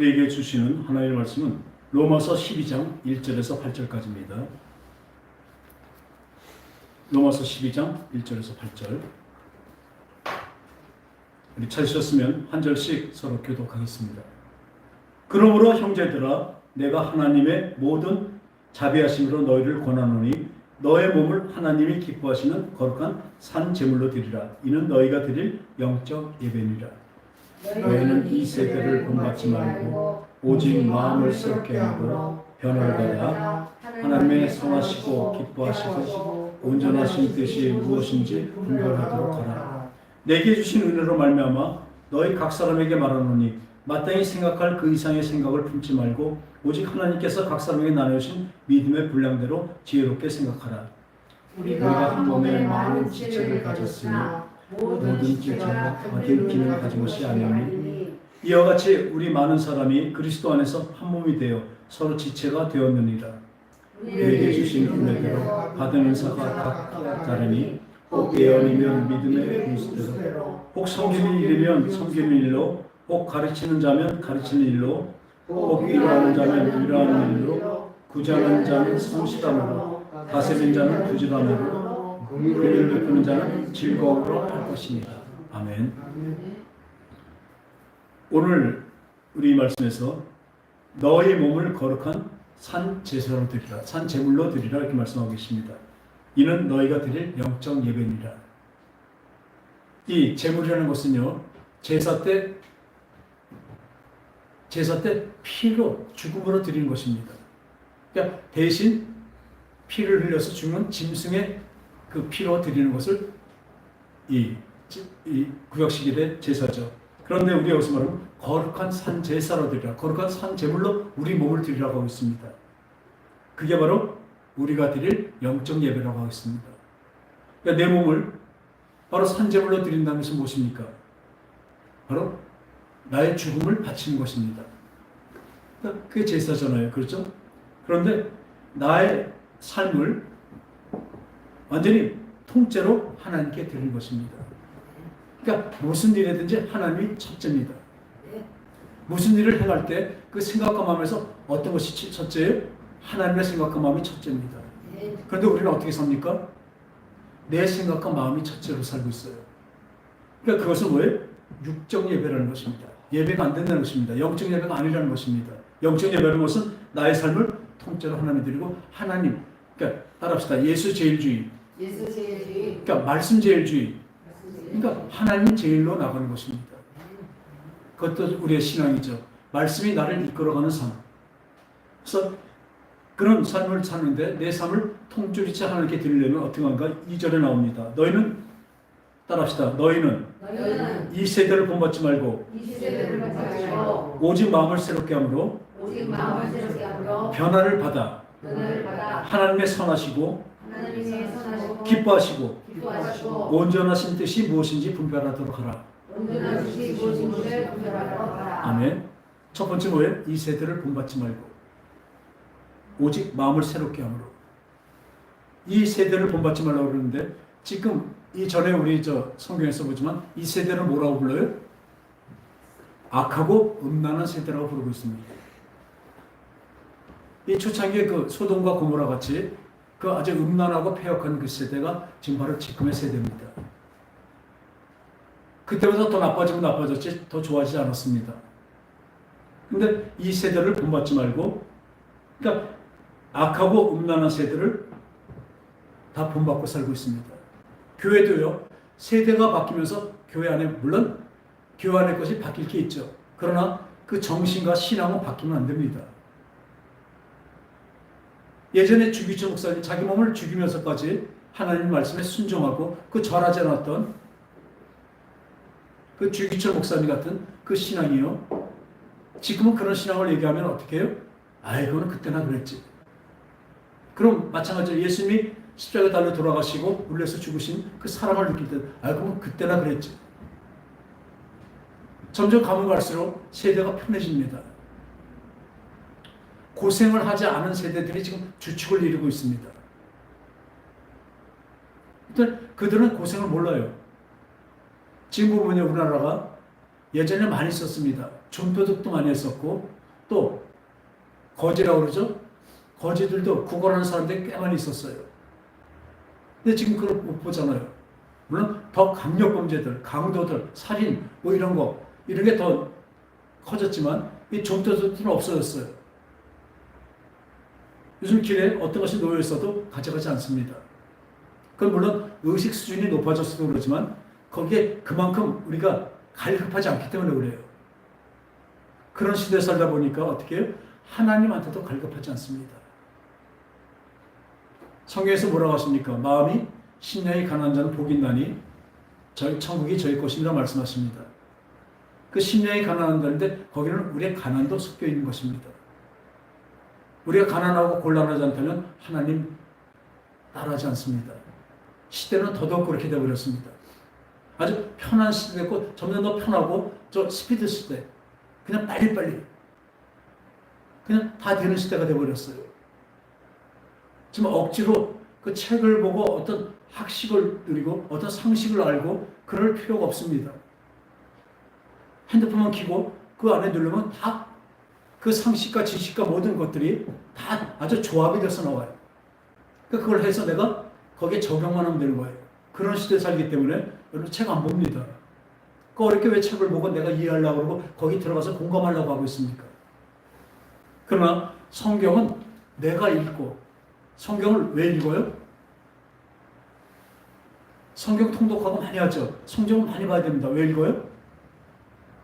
우리에게 주시는 하나님의 말씀은 로마서 12장 1절에서 8절까지입니다. 로마서 12장 1절에서 8절. 우리 찾으셨으면 한 절씩 서로 교독하겠습니다. 그러므로 형제들아, 내가 하나님의 모든 자비하심으로 너희를 권하노니 너의 몸을 하나님이 기뻐하시는 거룩한 산 제물로 드리라. 이는 너희가 드릴 영적 예배니라. 너희는 이 세대를 본받지 말고 오직 마음을 새롭게 하고 변화를 받아 하나님의 선하시고 기뻐하시고 온전하신 뜻이 무엇인지 분별하도록 하라. 내게 주신 은혜로 말미암아 너희 각 사람에게 말하노니 마땅히 생각할 그 이상의 생각을 품지 말고 오직 하나님께서 각 사람에게 나누신 믿음의 분량대로 지혜롭게 생각하라. 우리가 한 몸에 많은 지체를 가졌으나 모든 지체가 같은 기능을 가진 것이 아니오니 이와 같이 우리 많은 사람이 그리스도 안에서 한 몸이 되어 서로 지체가 되었느니라. 우리에게 주신 은혜대로 받은 은사가 각 다르니 혹 예언이면 믿음의 분수대로, 혹 섬기는 일이면 섬기는 일로, 혹 가르치는 자면 가르치는 일로, 혹 위로하는 자면 위로하는 일로, 구제하는 자는 성실함으로, 다스리는 자는 부지런함으로, 긍휼을 베푸는 자는 즐거움으로 할 것입니다. 아멘. 오늘 우리 말씀에서 너의 몸을 거룩한 산 제사로 드리라, 산 제물로 드리라 이렇게 말씀하고 계십니다. 이는 너희가 드릴 영적 예배니라. 이 제물이라는 것은요, 제사 때 피로 죽음으로 드리는 것입니다. 그러니까 대신 피를 흘려서 죽는 짐승의 그 피로 드리는 것을 이 구약시기의 제사죠. 그런데 우리가 여기서 말하면 거룩한 산 제사로 드리라, 거룩한 산 제물로 우리 몸을 드리라고 하고 있습니다. 그게 바로 우리가 드릴 영적 예배라고 하고 있습니다. 그러니까 내 몸을 바로 산 제물로 드린다는 것은 무엇입니까? 바로 나의 죽음을 바치는 것입니다. 그러니까 그게 제사잖아요. 그렇죠? 그런데 나의 삶을 완전히 통째로 하나님께 드리는 것입니다. 그러니까 무슨 일이든지 하나님이 첫째입니다. 무슨 일을 행할 때 그 생각과 마음에서 어떤 것이 첫째예요? 하나님의 생각과 마음이 첫째입니다. 그런데 우리는 어떻게 삽니까? 내 생각과 마음이 첫째로 살고 있어요. 그러니까 그것은 뭐예요? 육적 예배라는 것입니다. 예배가 안 된다는 것입니다. 영적 예배가 아니라는 것입니다. 영적 예배라는 것은 나의 삶을 통째로 하나님 드리고, 하나님, 그러니까 따라합시다. 예수 제일주의. 그러니까 말씀 제일주의. 그러니까 하나님 제일로 나가는 것입니다. 그것도 우리의 신앙이죠. 말씀이 나를 이끌어가는 삶. 그래서 그런 삶을 사는데 내 삶을 통째로 하나님께 드리려면 어떻게 하는가? 2절에 나옵니다. 너희는, 따라합시다. 너희는 이 세대를 본받지 말고 오직 마음을 새롭게 함으로 변화를 받아 하나님의 선하시고 기뻐하시고 온전하신 뜻이 무엇인지 분별하도록 하라. 아멘. 첫 번째 뭐예요? 이 세대를 본받지 말고 오직 마음을 새롭게 함으로. 이 세대를 본받지 말라고 그러는데, 지금 이전에 우리 성경에서 보지만 이 세대를 뭐라고 불러요? 악하고 음란한 세대라고 부르고 있습니다. 이 초창기에 그 소돔과 고모라 같이 그 아주 음란하고 폐역한 그 세대가 지금 바로 지금의 세대입니다. 그때보다 더 나빠지고 나빠졌지 더 좋아지지 않았습니다. 근데 이 세대를 본받지 말고, 그러니까 악하고 음란한 세대를 다 본받고 살고 있습니다. 교회도요, 세대가 바뀌면서 교회 안에, 물론 교회 안에 것이 바뀔 게 있죠. 그러나 그 정신과 신앙은 바뀌면 안 됩니다. 예전에 주기철 목사님 자기 몸을 죽이면서까지 하나님 말씀에 순종하고 그 절하지 않았던 그 주기철 목사님 같은 그 신앙이요, 지금은 그런 신앙을 얘기하면 어떻게 해요? 그거는 그때나 그랬지. 그럼 마찬가지로 예수님이 십자가 달려 돌아가시고 울려서 죽으신 그 사랑을 느낄 때, 그럼 그때나 그랬지. 점점 가면 갈수록 세대가 편해집니다. 고생을 하지 않은 세대들이 지금 주축을 이루고 있습니다. 그들은 고생을 몰라요. 지금 보면 우리나라가 예전에 많이 썼습니다. 존도둑도 많이 했었고, 또 거지라고 그러죠. 거지들도 구걸하는 사람들이 꽤 많이 있었어요. 근데 지금 그걸 못 보잖아요. 물론 더 강력 범죄들, 강도들, 살인 뭐 이런 게 더 커졌지만 이 존도둑들은 없어졌어요. 요즘 길에 어떤 것이 놓여 있어도 가져가지 않습니다. 그건 물론 의식 수준이 높아졌어도 그렇지만 거기에 그만큼 우리가 갈급하지 않기 때문에 그래요. 그런 시대에 살다 보니까 어떻게 해요? 하나님한테도 갈급하지 않습니다. 성경에서 뭐라고 하십니까? 마음이 심령이 가난한 자는 복이 있나니 천국이 저희 것이라 말씀하십니다. 그 심령이 가난한다는데 거기는 우리의 가난도 섞여 있는 것입니다. 우리가 가난하고 곤란하지 않다면 하나님 따라하지 않습니다. 시대는 더더욱 그렇게 되어버렸습니다. 아주 편한 시대고 점점 더 편하고 저 스피드 시대, 그냥 빨리빨리 그냥 다 되는 시대가 되어버렸어요. 지금 억지로 그 책을 보고 어떤 학식을 누리고 어떤 상식을 알고 그럴 필요가 없습니다. 핸드폰만 켜고 그 안에 누르면 다 그 상식과 지식과 모든 것들이 다 아주 조합이 돼서 나와요. 그러니까 그걸 해서 내가 거기에 적용만 하면 되는 거예요. 그런 시대에 살기 때문에 여러분 책 안 봅니다. 그 어렵게 왜 책을 보고 내가 이해하려고 그러고 거기 들어가서 공감하려고 하고 있습니까? 그러나 성경은 내가 읽고, 성경을 왜 읽어요? 성경 통독하고 많이 하죠. 성경을 많이 봐야 됩니다. 왜 읽어요?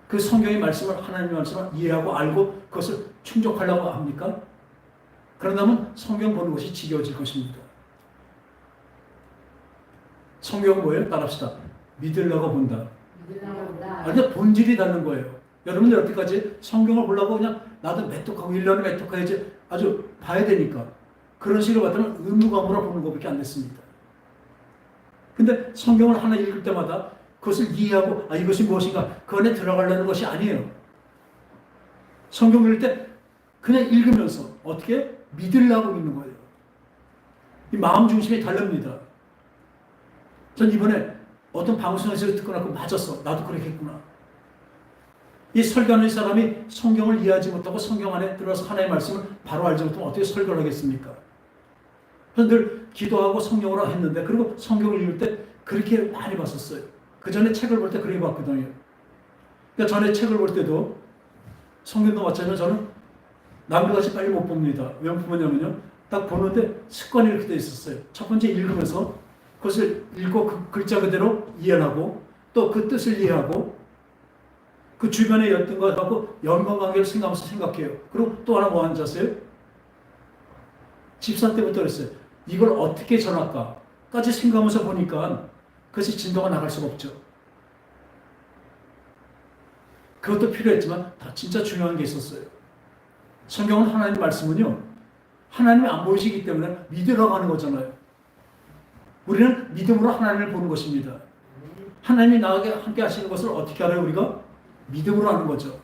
그 성경의 말씀을, 하나님의 말씀을 이해하고 알고 그것을 충족하려고 합니까? 그런다면 성경 보는 것이 지겨워질 것입니다. 성경은 뭐예요? 따라합시다. 믿으려고 본다. 아니, 본질이 다른 거예요. 여러분들 여태까지 성경을 보려고 그냥 나도 메뚜하고 1년에 메뚜해야지 아주 봐야 되니까 그런 식으로 봤더니 의무감으로 보는 것밖에 안 됐습니다. 근데 성경을 하나 읽을 때마다 그것을 이해하고 이것이 무엇인가 그 안에 들어가려는 것이 아니에요. 성경 읽을 때 그냥 읽으면서 어떻게 믿으려고 믿는 거예요. 이 마음 중심이 다릅니다. 전 이번에 어떤 방송에서 듣고 나고 맞았어. 나도 그렇겠구나. 이 설교하는 사람이 성경을 이해하지 못하고 성경 안에 들어서 하나님의 말씀을 바로 알지 못하면 어떻게 설교를 하겠습니까? 그래서 늘 기도하고 성경으로 했는데 그리고 성경을 읽을 때 그렇게 많이 봤었어요. 그 전에 책을 볼 때 그렇게 봤거든요. 그러니까 전에 책을 볼 때도 성경도 마찬가지로 저는 남들같이 빨리 못 봅니다. 왜 못 보냐면요. 딱 보는데 습관이 이렇게 돼 있었어요. 첫 번째 읽으면서 그것을 읽고 그 글자 그대로 이해하고 또 그 뜻을 이해하고 그 주변에 였던 것 갖고 연관관계를 생각하면서 생각해요. 그리고 또 하나 뭐 하는지 아세요? 집사 때부터 그랬어요. 이걸 어떻게 전할까까지 생각하면서 보니까 그것이 진도가 나갈 수가 없죠. 그것도 필요했지만 더 진짜 중요한 게 있었어요. 성경은 하나님 말씀은요. 하나님이 안 보이시기 때문에 믿으라고 하는 거잖아요. 우리는 믿음으로 하나님을 보는 것입니다. 하나님이 나에게 함께 하시는 것을 어떻게 알아요? 우리가? 믿음으로 하는 거죠.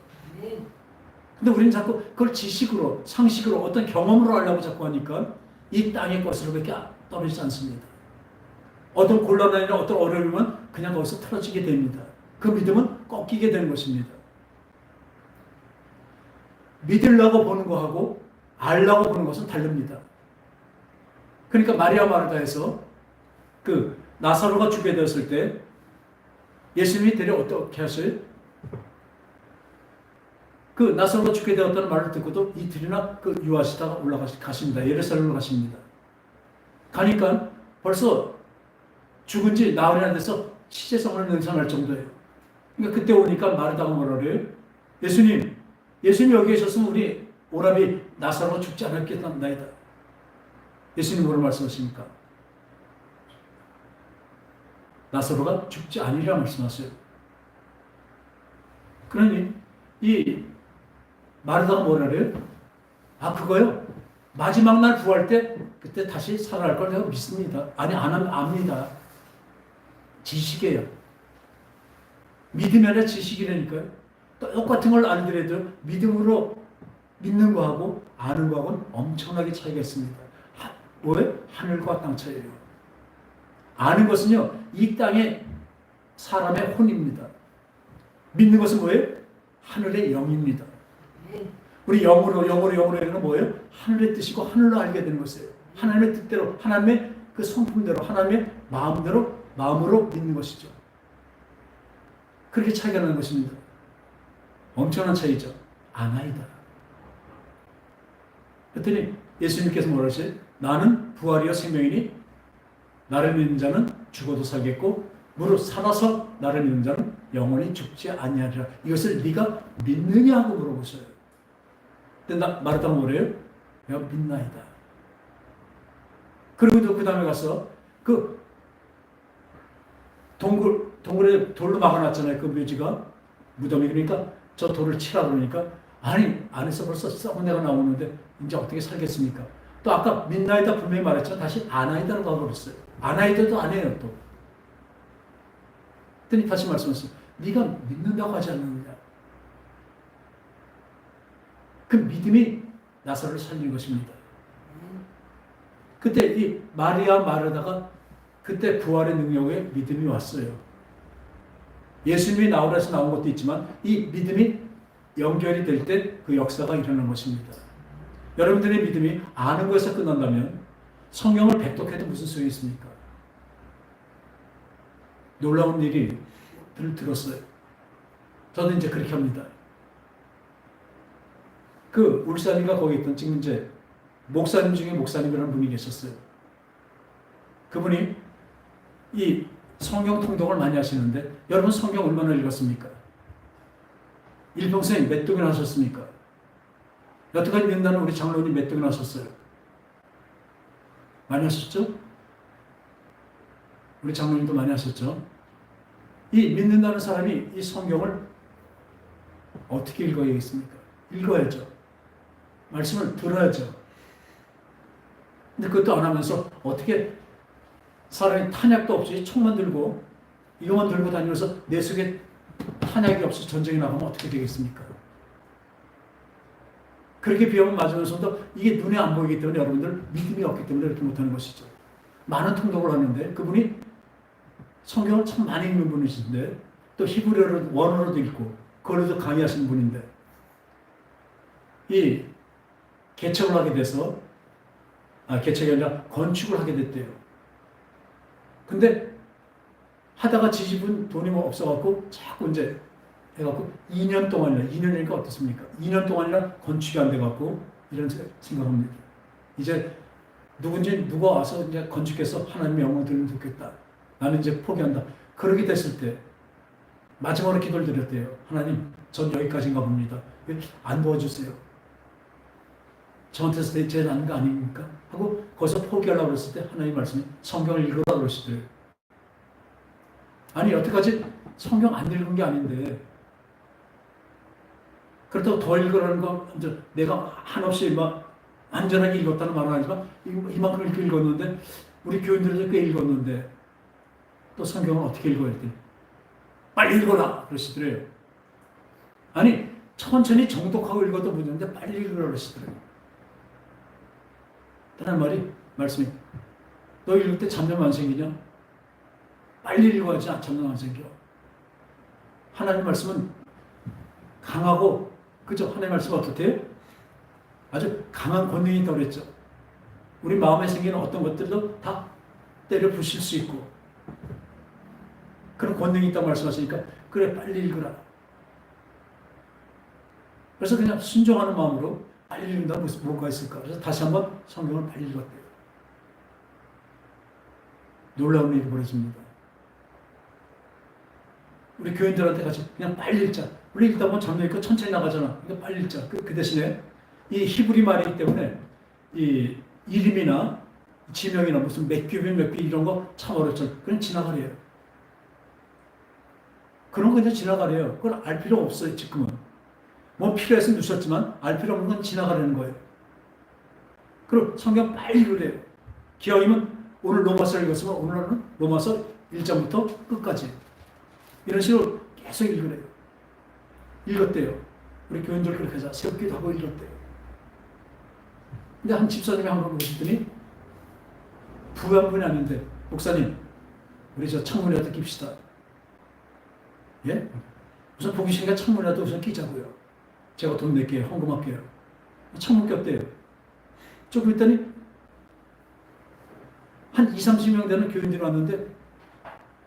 근데 우리는 자꾸 그걸 지식으로, 상식으로, 어떤 경험으로 하려고 자꾸 하니까 이 땅의 것으로밖에 떨어지지 않습니다. 어떤 곤란이나 어떤 어려움은 그냥 거기서 틀어지게 됩니다. 그 믿음은 꺾이게 되는 것입니다. 믿으려고 보는 거하고 알려고 보는 것은 다릅니다. 그러니까 마리아 마르다에서 그 나사로가 죽게 되었을 때 예수님이 대려 어떻게 하셔요? 그 나사로가 죽게 되었다는 말을 듣고도 이틀이나 그 유하시다가 올라가십니다. 예루살렘으로 가십니다. 가니까 벌써 죽은 지 나흘이 안 돼서 치재성을 능상할 정도예요. 그러니까 그때 오니까 마르다가 뭐라 그래요? 예수님 여기 계셨으면 우리 오라비 나사로가 죽지 않았겠나이다. 예수님 뭐를 말씀하십니까? 나사로가 죽지 아니리라 말씀하세요. 그러니 이 마르다가 뭐라 그래요? 그거요? 마지막 날 구할 때 그때 다시 살아날 걸 내가 믿습니다. 아니 안 하면 압니다. 지식이에요. 믿음이 아니라 지식이라니까요. 똑같은 걸 알더라도 믿음으로 믿는 거하고 아는 거하고는 엄청나게 차이가 있습니다. 왜? 하늘과 땅 차이예요. 아는 것은요, 이 땅의 사람의 혼입니다. 믿는 것은 뭐예요? 하늘의 영입니다. 우리 영으로 이런 건 뭐예요? 하늘의 뜻이고 하늘로 알게 되는 것이에요. 하나님의 뜻대로, 하나님의 그 성품대로, 하나님의 마음으로 믿는 것이죠. 그렇게 차이가 나는 것입니다. 엄청난 차이죠. 아나이다. 그랬더니 예수님께서 뭐라 하세요? 나는 부활이요 생명이니 나를 믿는 자는 죽어도 살겠고 무릇 살아서 나를 믿는 자는 영원히 죽지 아니하리라. 이것을 네가 믿느냐 하고 물어보셔요. 근데 마르다가 뭐래요? 내가 믿나이다. 그리고 그 다음에 가서 그 동굴에 돌로 막아놨잖아요. 그 묘지가 무덤이. 그러니까 저 돌을 치라 그러니까 아니 안에서 벌써 썩은 내가 나오는데 이제 어떻게 살겠습니까? 또 아까 믿나이다 분명히 말했지만 다시 아나이다로 가버렸어요. 아나이다도 아니에요 또. 그랬더니 다시 말씀하셨어요. 네가 믿는다고 하지 않느냐. 그 믿음이 나사로를 살린 것입니다. 그때 이 마리아 마르다가 그때 부활의 능력에 믿음이 왔어요. 예수님이 나오라 해서 나온 것도 있지만 이 믿음이 연결이 될 때 그 역사가 일어나는 것입니다. 여러분들의 믿음이 아는 것에서 끝난다면 성경을 백독해도 무슨 소용이 있습니까? 놀라운 일이 들었어요. 저도 이제 그렇게 합니다. 그 울산인가 거기 있던 지금 이제 목사님 중에 목사님이라는 분이 계셨어요. 그분이 이 성경 통독을 많이 하시는데 여러분 성경 얼마나 읽었습니까? 일평생 몇 독이나 하셨습니까? 여태까지 믿는다는 우리 장로님 몇 독이나 하셨어요? 많이 하셨죠? 우리 장로님도 많이 하셨죠? 이 믿는다는 사람이 이 성경을 어떻게 읽어야겠습니까? 읽어야죠. 말씀을 들어야죠. 근데 그것도 안 하면서 어떻게 사람이 탄약도 없이 총만 들고 이것만 들고 다니면서 내 속에 탄약이 없이 전쟁에 나가면 어떻게 되겠습니까? 그렇게 비하면 맞으면서도 이게 눈에 안 보이기 때문에 여러분들 믿음이 없기 때문에 이렇게 못하는 것이죠. 많은 통독을 하는데 그분이 성경을 참 많이 읽는 분이신데 또 히브리어로 원어로도 읽고 그걸로도 강의하시는 분인데 이 개척을 하게 돼서 개척이 아니라 건축을 하게 됐대요. 근데 하다가 지집은 돈이 없어갖고 자꾸 이제 해갖고 2년 동안이나 2년이니까 어떻습니까? 2년 동안이나 건축이 안 돼갖고 이런 생각합니다. 이제 누가 와서 이제 건축해서 하나님의 영광을 드리면 좋겠다. 나는 이제 포기한다. 그러게 됐을 때 마지막으로 기도를 드렸대요. 하나님, 전 여기까지인가 봅니다. 안 도와주세요. 저한테서 제일 나은 거 아닙니까? 하고 거기서 포기하려고 그랬을 때 하나님 말씀이 성경을 읽으라고 그러시더래요. 아니 여태까지 성경 안 읽은 게 아닌데 그렇다고 더 읽으라는 거 이제 내가 한없이 막 안전하게 읽었다는 말은 아니지만 이만큼 읽었는데 우리 교인들도 꽤 읽었는데 또 성경을 어떻게 읽어야 돼? 빨리 읽어라 그러시더래요. 아니 천천히 정독하고 읽어도 문제인데 빨리 읽으라 그러시더래요. 다른 말씀이 너 읽을 때 잡념 안 생기냐? 빨리 읽어야지 잡념 안 생겨. 하나님 말씀은 강하고 그죠? 하나님 말씀은 어떻대요? 아주 강한 권능이 있다고 그랬죠. 우리 마음에 생기는 어떤 것들도 다 때려 부실 수 있고 그런 권능이 있다고 말씀하시니까 그래 빨리 읽으라. 그래서 그냥 순종하는 마음으로 빨리 읽는다 뭐가 있을까? 그래서 다시 한번 성경을 빨리 읽었대요. 놀라운 일이 벌어집니다. 우리 교인들한테 같이 그냥 빨리 읽자. 우리 읽다 보면 잡념 있고 천천히 나가잖아. 그러니까 빨리 읽자. 그 대신에 이 히브리 말이기 때문에 이 이름이나 지명이나 무슨 몇 규 이런 거 참 어렵죠. 그냥 지나가래요. 그런 거 그냥 지나가래요. 그걸 알 필요 없어요. 지금은. 뭐 필요해서 누셨지만 알 필요 없는 건 지나가려는 거예요. 그럼 성경 빨리 읽으래요. 기왕이면 오늘 로마서 읽었으면 오늘은 로마서 1장부터 끝까지 이런 식으로 계속 읽으래요. 읽었대요. 우리 교인들 그렇게 해서 새롭기도 하고 읽었대요. 근데 한 집사님이 한 번 오셨더니 부한 분이 아닌데 목사님 우리 저 창문에다 깁시다. 예? 우선 보기 싫으니까 창문이라도 우선 끼자고요. 제가 돈 낼게요. 헌금할게요. 창문 꼈대요. 조금 있더니 한 20-30명 되는 교인들이 왔는데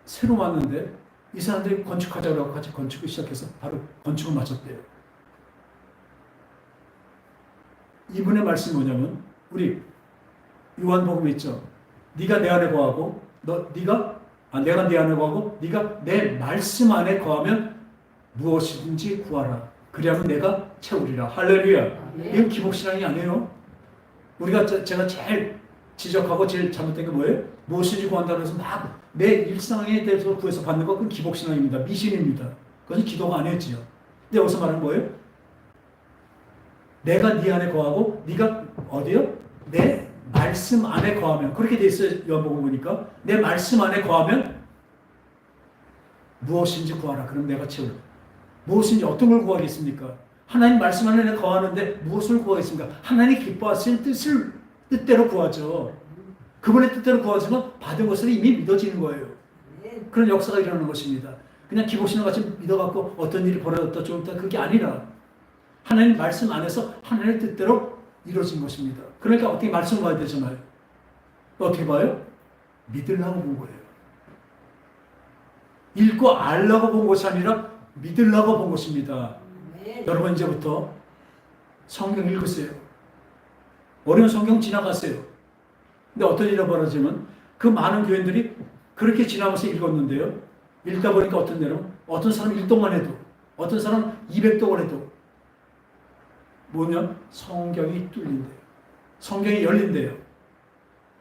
새로 왔는데 이 사람들이 건축하자고 같이 건축을 시작해서 바로 건축을 마쳤대요. 이분의 말씀이 뭐냐면 우리 요한복음에 있죠. 네가 내 안에 거하고 내가 네 안에 거하고 네가 내 말씀 안에 거하면 무엇이든지 구하라. 그리하면 내가 채우리라. 할렐루야. 이건 기복신앙이 아니에요. 우리가 제가 제일 지적하고 제일 잘못된 게 뭐예요? 무엇이든지 구한다고 해서 막 내 일상에 대해서 구해서 받는 것 그건 기복신앙입니다. 미신입니다. 그것은 기도가 아니었지요. 근데 여기서 말하는 뭐예요? 내가 네 안에 거하고 네가 어디요? 내 말씀 안에 거하면 그렇게 돼 있어요. 요한복음 보니까 내 말씀 안에 거하면 무엇인지 구하라. 그럼 내가 채우라. 무엇인지 어떤 걸 구하겠습니까? 하나님 말씀 안에 내가 거하는데 무엇을 구하겠습니까? 하나님 기뻐하실 뜻대로 구하죠. 그분의 뜻대로 구하지만 받은 것을 이미 믿어지는 거예요. 그런 역사가 일어나는 것입니다. 그냥 기복신앙 같이 믿어갖고 어떤 일이 벌어졌다 좀 있다 그게 아니라 하나님 말씀 안에서 하나님의 뜻대로 이루어진 것입니다. 그러니까 어떻게 말씀을 봐야 되잖아요. 어떻게 봐요? 믿으려고 본 거예요. 읽고 알려고 본 것이 아니라 믿으려고 본 것입니다. 여러분 이제부터 성경 읽으세요. 어려운 성경 지나가세요. 근데 어떤 일이 벌어지면 그 많은 교인들이 그렇게 지나가면서 읽었는데요. 읽다 보니까 어떤 내용? 어떤 사람 1동만 해도 어떤 사람 200동을 해도 뭐냐? 성경이 뚫린대요. 성경이 열린대요.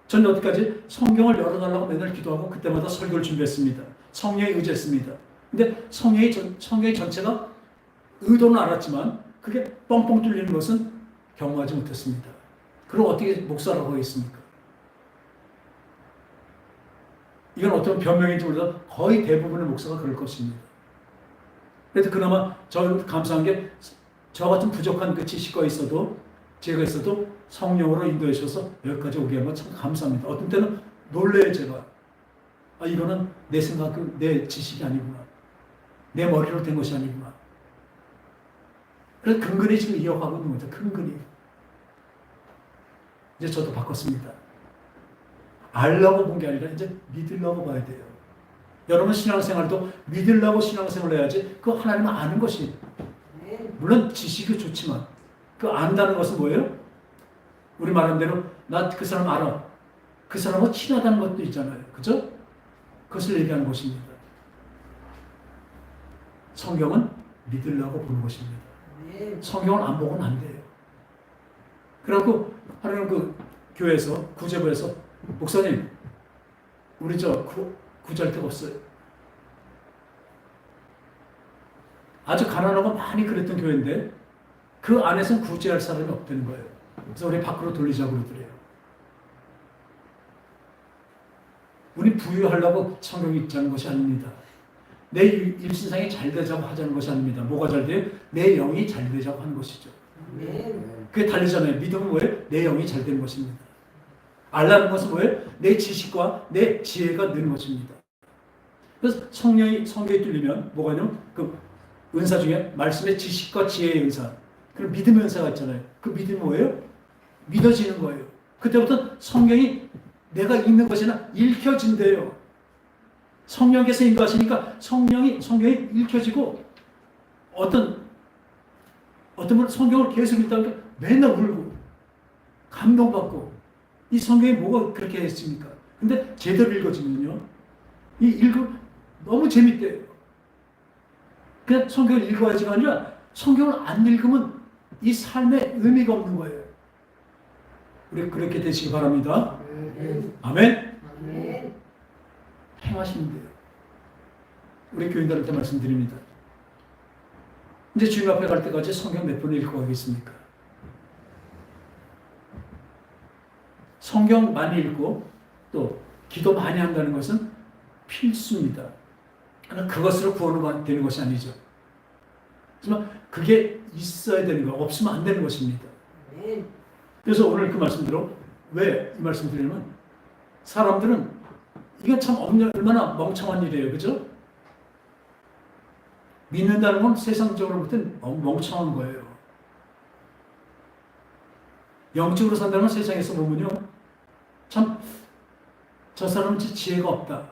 저는 어디까지 성경을 열어달라고 맨날 기도하고 그때마다 설교를 준비했습니다. 성령에 의지했습니다. 근데 성경의 전체가 의도는 알았지만 그게 뻥뻥 뚫리는 것은 경험하지 못했습니다. 그럼 어떻게 목사라고 하겠습니까? 이건 어떤 변명인지 몰라도 거의 대부분의 목사가 그럴 것입니다. 그래도 그나마 저는 감사한 게 저 같은 부족한 그 지식과 있어도 제가 있어도 성령으로 인도해 주셔서 여기까지 오게 한 건 참 감사합니다. 어떤 때는 놀래요 제가. 이거는 내 생각, 내 지식이 아니구나. 내 머리로 된 것이 아니구나. 그래서 근근히 지금 이어가고 있는 거죠. 근근히. 이제 저도 바꿨습니다. 알려고 본 게 아니라 이제 믿으려고 봐야 돼요. 여러분 신앙생활도 믿으려고 신앙생활을 해야지 그 하나님을 아는 것이 물론 지식이 좋지만 그 안다는 것은 뭐예요? 우리 말한 대로 나 그 사람 알아. 그 사람하고 친하다는 것도 있잖아요. 그죠? 그것을 얘기하는 것입니다. 성경은 믿으려고 보는 것입니다. 성경을 안 보고는 안 돼요. 그래갖고 하루는 그 교회에서 구제부에서 목사님 우리 구제할 데가 없어요. 아주 가난하고 많이 그랬던 교회인데 그 안에서는 구제할 사람이 없다는 거예요. 그래서 우리 밖으로 돌리자고 그러더래요. 우리 부유하려고 성경이 있자는 것이 아닙니다. 내 일신상이 잘 되자고 하자는 것이 아닙니다. 뭐가 잘 돼요? 내 영이 잘 되자고 하는 것이죠. 그게 다르잖아요. 믿음은 뭐예요? 내 영이 잘 되는 것입니다. 알라는 것은 뭐예요? 내 지식과 내 지혜가 느는 것입니다. 그래서 성경이 뚫리면 뭐가 있냐면 그 은사 중에 말씀의 지식과 지혜의 은사, 그리고 믿음의 은사가 있잖아요. 그 믿음이 뭐예요? 믿어지는 거예요. 그때부터 성경이 내가 읽는 것이 아니라 읽혀진대요. 성령께서 인도하시니까 성경이 읽혀지고 어떤 분 성경을 계속 읽다 보니까 맨날 울고 감동받고 이 성경이 뭐가 그렇게 했습니까? 근데 제대로 읽어지면요. 너무 재밌대요. 그냥 성경을 읽어야지가 아니라 성경을 안 읽으면 이 삶에 의미가 없는 거예요. 우리 그렇게 되시기 바랍니다. 아멘. 행하시면 돼요. 우리 교인들한테 말씀드립니다. 이제 주님 앞에 갈 때까지 성경 몇 번 읽고 가겠습니까? 성경 많이 읽고 또 기도 많이 한다는 것은 필수입니다. 그러나 그것으로 구원을 되는 것이 아니죠. 하지만 그게 있어야 되는 거, 없으면 안 되는 것입니다. 그래서 오늘 그 말씀대로 왜 이 말씀 드리냐면 사람들은 이건 참 얼마나 멍청한 일이에요. 그죠? 믿는다는 건 세상적으로 볼 땐 멍청한 거예요. 영적으로 산다는 건 세상에서 보면요. 참, 저 사람은 지혜가 없다.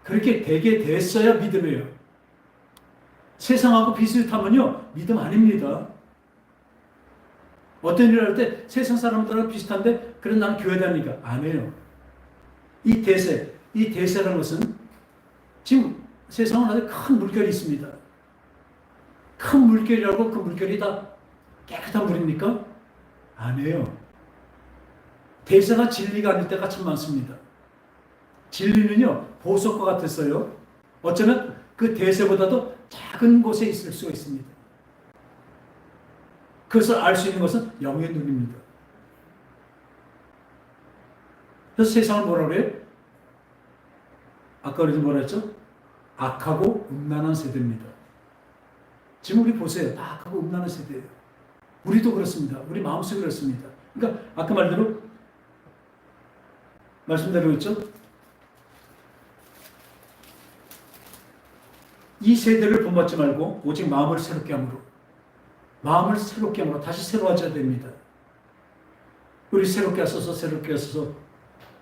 그렇게 되게 됐어야 믿음이에요. 세상하고 비슷하면요, 믿음 아닙니다. 어떤 일을 할 때 세상 사람들하고 비슷한데, 그래, 나는 교회 다니니까. 안 해요. 이 대세라는 것은 지금 세상은 아주 큰 물결이 있습니다. 큰 물결이라고 그 물결이 다 깨끗한 물입니까? 아니에요. 대세가 진리가 아닐 때가 참 많습니다. 진리는요, 보석과 같았어요. 어쩌면 그 대세보다도 작은 곳에 있을 수가 있습니다. 그것을 알 수 있는 것은 영의 눈입니다. 그래서 세상을 뭐라 그래요? 아까 우리도 뭐라 했죠? 악하고 음란한 세대입니다. 지금 우리 보세요. 다 악하고 음란한 세대예요. 우리도 그렇습니다. 우리 마음속이 그렇습니다. 그러니까 아까 말대로 말씀대로 있죠? 이 세대를 본받지 말고 오직 마음을 새롭게 함으로 다시 새로워져야 됩니다. 우리 새롭게 하소서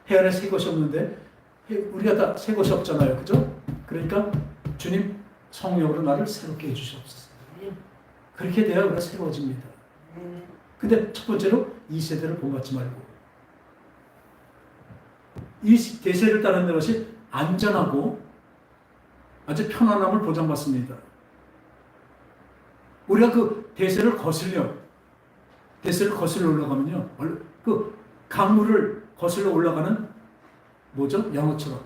해 안에 새 것이 없는데 우리가 다 새 것이 없잖아요. 그죠? 그러니까 주님 성령으로 나를 새롭게 해주시옵소서. 그렇게 돼야 우리가 새로워집니다. 근데 첫 번째로 이 세대를 본받지 말고 이 대세를 따르는 것이 안전하고 아주 편안함을 보장받습니다. 우리가 그 대세를 거슬러 올라가면요, 그 강물을 거슬러 올라가는 뭐죠? 양어처럼.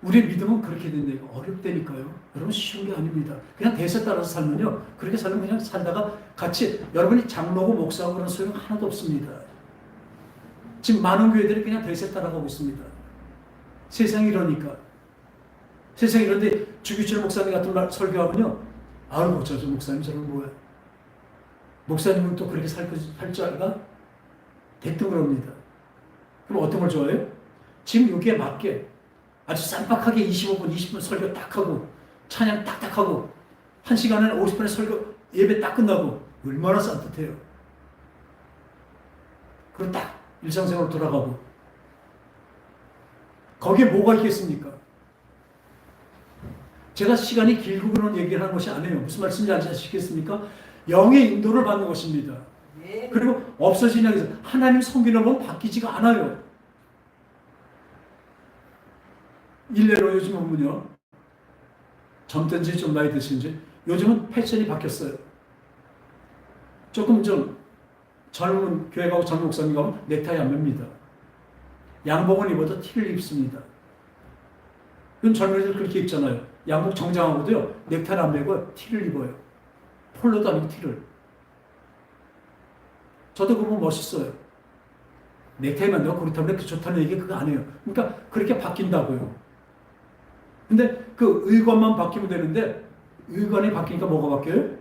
우리의 믿음은 그렇게 된다. 어렵다니까요. 여러분 쉬운 게 아닙니다. 그냥 대세 따라서 살면요, 그렇게 살면 그냥 살다가 같이 여러분이 장로고 목사하고 그런 소용 하나도 없습니다. 지금 많은 교회들이 그냥 대세 따라가고 있습니다. 세상이 이러니까. 세상이 이런데 주기철 목사님 같은 말 설교하면요, 아유, 저 목사님 저런 뭐야. 목사님은 또 그렇게 살 줄 알까? 대뜸 그럽니다. 그럼 어떤 걸 좋아해요? 지금 여기에 맞게 아주 쌈박하게 25분, 20분 설교 딱 하고, 찬양 딱딱 하고, 1시간에 50분의 설교 예배 딱 끝나고, 얼마나 산뜻해요. 그리고 딱 일상생활로 돌아가고. 거기에 뭐가 있겠습니까? 제가 시간이 길고 그런 얘기를 하는 것이 아니에요. 무슨 말씀인지 아시겠습니까? 영의 인도를 받는 것입니다. 그리고 없어지냐 해서 하나님 섬기는 건 바뀌지가 않아요. 일례로 요즘 보면요, 젊든지 좀 나이 드신지 요즘은 패션이 바뀌었어요. 조금 좀 젊은 교회 가고 젊은 목사님 가면 넥타이 안 맵니다. 양복은 입어도 티를 입습니다. 그럼 젊은이들 그렇게 입잖아요. 양복 정장하고도요, 넥타이를 안 매고 티를 입어요. 폴로도 아니고 티를. 저도 그거 멋있어요. 넥타이만 내가 그렇다면 그 좋다는 얘기 그거 아니에요. 그러니까 그렇게 바뀐다고요. 근데 그 의관만 바뀌면 되는데 의관이 바뀌니까 뭐가 바뀌어요?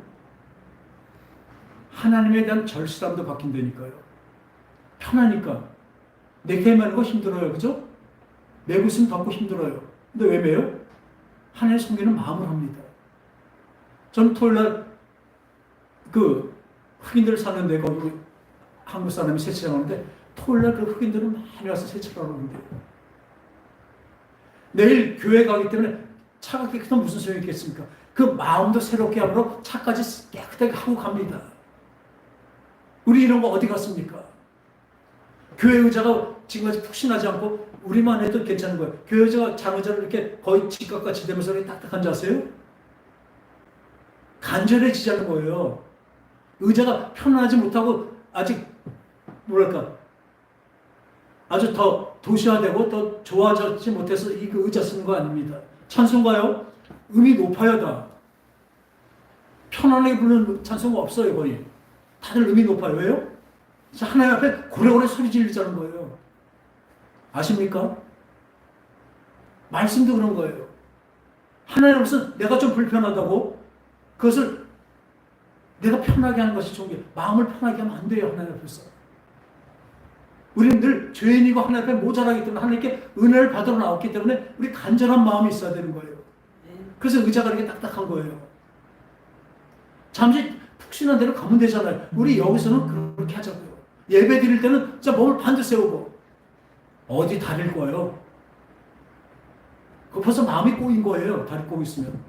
하나님에 대한 절실함도 바뀐다니까요. 편하니까. 넥타이 매는 거 힘들어요. 그죠? 매고 있으면 덥고 힘들어요. 근데 왜 매요? 하나님 섬기는 마음을 합니다. 저는 토요일날 그 흑인들 사는데 거기 한국 사람이 세차를 하는데 토요일날 그 흑인들은 많이 와서 세차를 하는데요. 내일 교회 가기 때문에 차가 깨끗한 무슨 소용이 있겠습니까? 그 마음도 새롭게 하므로 차까지 깨끗하게 하고 갑니다. 우리 이런 거 어디 갔습니까? 교회 의자가 지금까지 푹신하지 않고 우리만 해도 괜찮은 거예요. 교회 의자가 장의자로 이렇게 거의 직각같이 되면서 이렇게 딱딱한 줄 아세요? 간절해지자는 거예요. 의자가 편안하지 못하고 아직 뭐랄까 아주 더 도시화되고 더 좋아지지 못해서 이 의자 쓰는 거 아닙니다. 찬송가요? 음이 높아야 다. 편안하게 부르는 찬송가 없어요, 거의. 다들 음이 높아요. 왜요? 하나님 앞에 고래고래 소리 지르자는 거예요. 아십니까? 말씀도 그런 거예요. 하나님 앞에서 내가 좀 불편하다고 그것을 내가 편하게 하는 것이 좋은 게 마음을 편하게 하면 안 돼요, 하나님 앞에서. 우리는 늘 죄인이고 하나님 앞에 모자라기 때문에 하나님께 은혜를 받으러 나왔기 때문에 우리 간절한 마음이 있어야 되는 거예요. 그래서 의자가 이렇게 딱딱한 거예요. 잠시 푹신한 데로 가면 되잖아요. 우리 여기서는 그렇게 하자고요. 예배 드릴 때는 진짜 몸을 반드시 세우고. 어디 다릴 거예요? 그 벌써 마음이 꼬인 거예요. 다리 꼬고 있으면.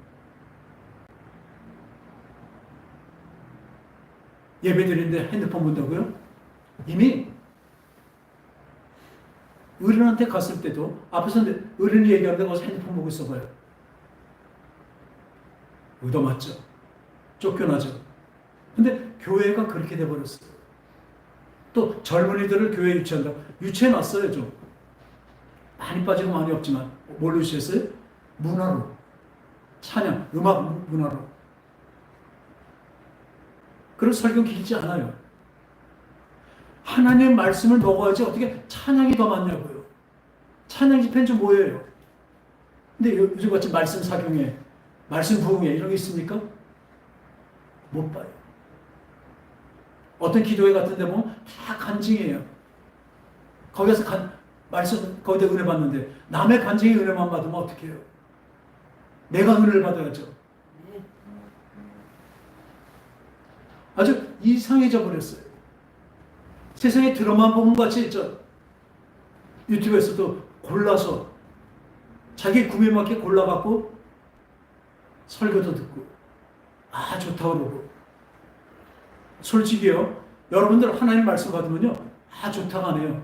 예배 드리는데 핸드폰 본다고요? 이미 어른한테 갔을 때도 앞에서 어른이 얘기하는데 거기서 핸드폰 보고 있어봐요. 얻어맞죠. 쫓겨나죠. 근데 교회가 그렇게 돼버렸어요. 또 젊은이들을 교회에 유치한다고. 유치해놨어요. 좀 많이 빠지고 많이 없지만. 뭘로 유치했어요? 문화로. 찬양, 음악 문화로. 그래서 설교 길지 않아요. 하나님의 말씀을 먹어야지 어떻게 찬양이 더 많냐고요. 찬양 집회는 좀 뭐예요? 근데 요즘같이 말씀 사경에, 말씀 부흥회 이런 게 있습니까? 못 봐요. 어떤 기도회 같은 데 보면 다 간증이에요. 거기서 말씀, 거기다 은혜 받는데 남의 간증의 은혜만 받으면 어떻게 해요? 내가 은혜를 받아야죠. 아주 이상해져 버렸어요. 세상에 드라마 보는 것 같이 유튜브에서도 골라서 자기 구매 맞게 골라갖고 설교도 듣고 좋다고 그러고. 솔직히요, 여러분들 하나님 말씀 받으면요 좋다고 안 해요.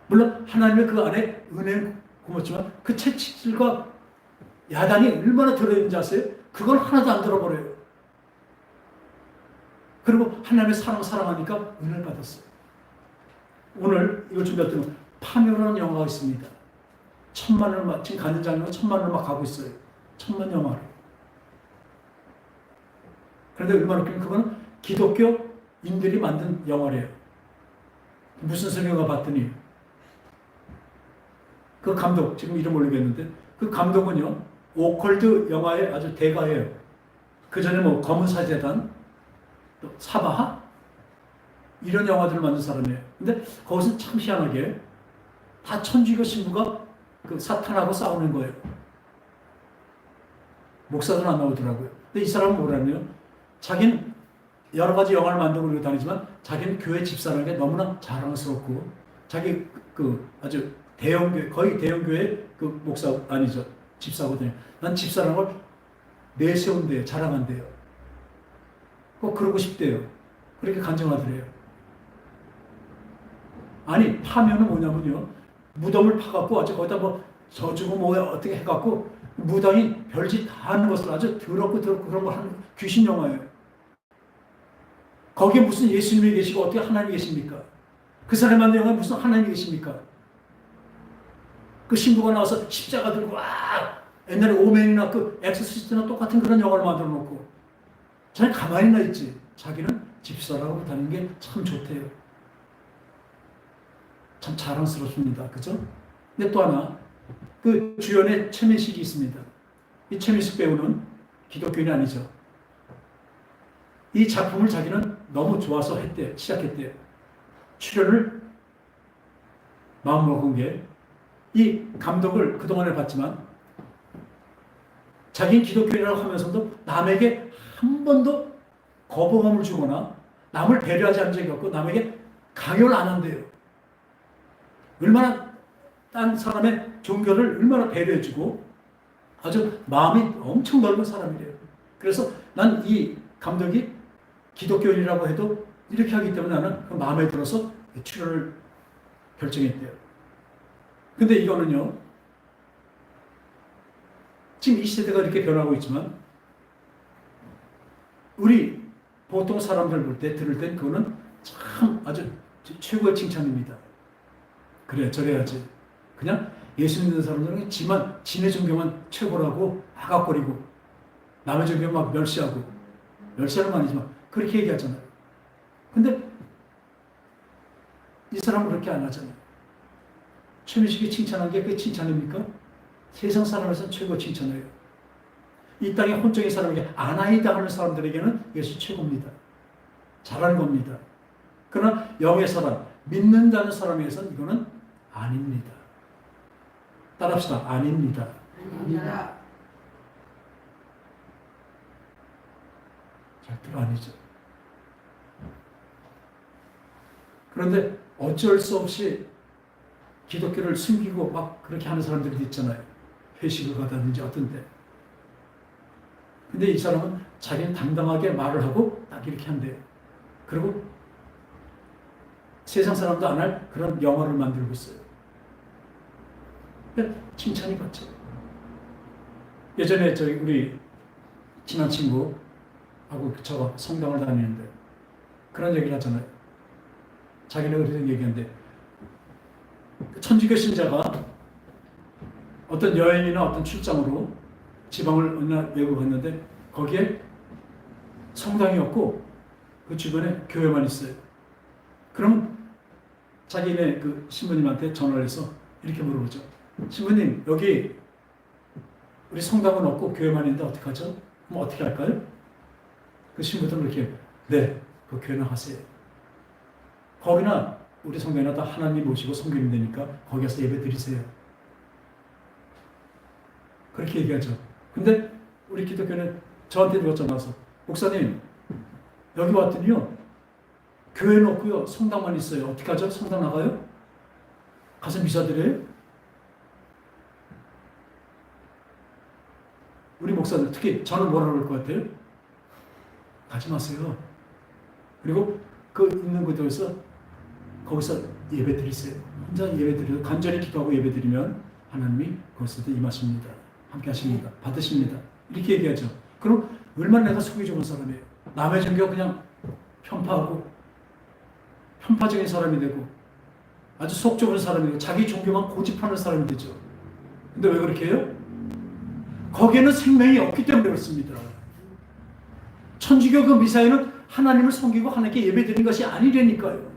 물론 하나님의 그 안에 은혜 고맙지만 그 채찍질과 야단이 얼마나 들어있는지 아세요? 그걸 하나도 안 들어버려요. 그리고 하나님의 사랑하니까 은혜를 받았어요. 오늘 이걸 준비했더니 파묘라는 영화가 있습니다. 1000만을 지금 가는 장면 1000만을 막 가고 있어요. 1000만 영화를. 그런데 얼마나 웃기면 그거는 기독교인들이 만든 영화래요. 무슨 설명을 봤더니 그 감독, 지금 이름 모르겠는데 그 감독은요 오컬트 영화의 아주 대가예요. 그 전에 뭐 검은 사제단, 또 사바하 이런 영화들을 만든 사람이에요. 근데 거기서 참 희한하게 다 천주교 신부가 그 사탄하고 싸우는 거예요. 목사들은 안 나오더라고요. 근데 이 사람은 뭐라냐면 자기는 여러 가지 영화를 만들고 다니지만 자기는 교회 집사라는 게 너무나 자랑스럽고 자기 그 아주 대형교회, 거의 대형교회 그 목사 아니죠. 집사거든요. 난 집사라는 걸 내세운대요. 자랑한대요. 꼭 그러고 싶대요. 그렇게 간증하더래요. 아니 파면은 뭐냐면요. 무덤을 파갖고 아주 거기다 뭐 저주고 뭐 어떻게 해갖고 무당이 별짓 다 하는 것을 아주 더럽고 그런 거 하는 귀신 영화예요. 거기에 무슨 예수님이 계시고 어떻게 하나님이 계십니까? 그 사람이 만든 영화에 무슨 하나님이 계십니까? 그 신부가 나와서 십자가 들고 옛날에 오맨이나 그 엑소시스트나 똑같은 그런 영화를 만들어 놓고 자기 가만히나 있지. 자기는 집사라고 다니는 게 참 좋대요. 참 자랑스럽습니다. 그죠? 근데 또 하나 그 주연의 최민식이 있습니다. 이 최민식 배우는 기독교인이 아니죠. 이 작품을 자기는 너무 좋아서 시작했대요. 출연을 마음먹은 게 이 감독을 그동안에 봤지만 자기는 기독교인이라고 하면서도 남에게 한 번도 거부감을 주거나 남을 배려하지 않은 적이 없고 남에게 강요를 안 한대요. 얼마나 딴 사람의 종교를 얼마나 배려해주고 아주 마음이 엄청 넓은 사람이래요. 그래서 난 이 감독이 기독교인이라고 해도 이렇게 하기 때문에 나는 그 마음에 들어서 출연을 결정했대요. 근데 이거는요, 지금 이 시대가 이렇게 변하고 있지만 우리 보통 사람들 볼 때 들을 땐 그거는 참 아주 최고의 칭찬입니다. 그래 저래야지. 그냥 예수 믿는 사람들은 지네 종교만 최고라고 아각거리고 남의 종교 막 멸시하는 건 아니지만 그렇게 얘기하잖아요. 근데 이 사람은 그렇게 안 하잖아요. 최민식이 칭찬한 게 그게 칭찬입니까? 세상 사람에서는 최고 칭찬이에요. 이 땅에 혼적인 사람에게 아나이다 하는 사람들에게는 예수 최고입니다. 잘하는 겁니다. 그러나 영의 사람, 믿는다는 사람에게서는 이거는 아닙니다. 따라합시다. 아닙니다. 아닙니다. 절대로 아니죠. 그런데 어쩔 수 없이 기독교를 숨기고 막 그렇게 하는 사람들도 있잖아요. 회식을 가다든지 어떤데. 근데 이 사람은 자기는 당당하게 말을 하고 딱 이렇게 한대요. 그리고 세상 사람도 안 할 그런 영화를 만들고 있어요. 칭찬이 받죠. 예전에 저희 우리 친한 친구하고 저가 성당을 다니는데 그런 얘기를 하잖아요. 자기는 그래서 얘기하는데 천주교 신자가 어떤 여행이나 어떤 출장으로 지방을 어느 날 외국 갔는데 거기에 성당이 없고 그 주변에 교회만 있어요. 그럼 자기네 그 신부님한테 전화를 해서 이렇게 물어보죠. 신부님, 여기 우리 성당은 없고 교회만 있는데 어떡하죠? 그럼 어떻게 할까요? 그 신부들은 이렇게 네, 그 교회나 하세요. 거기나 우리 성당이나 다 하나님 모시고 섬기면 되니까 거기 가서 예배 드리세요. 그렇게 얘기하죠. 근데 우리 기독교는 저한테 누가 전화 와서 목사님, 여기 왔더니요 교회는 없고요 성당만 있어요. 어떻게 하죠? 성당 나가요? 가서 미사 드려요? 우리 목사들 특히 저는 뭐라 그럴 것 같아요? 가지 마세요. 그리고 그 있는 곳에서 거기서 예배 드리세요. 혼자 예배 드리고 간절히 기도하고 예배 드리면 하나님이 거기서도 임하십니다. 함께 하십니다. 받으십니다. 이렇게 얘기하죠. 그럼 얼마나 내가 속이 좁은 사람이에요. 남의 종교 그냥 편파하고 편파적인 사람이 되고 아주 속 좁은 사람이 되고 자기 종교만 고집하는 사람이 되죠. 근데 왜 그렇게 해요? 거기에는 생명이 없기 때문에 그렇습니다. 천주교 그 미사에는 하나님을 섬기고 하나님께 예배드리는 것이 아니라니까요.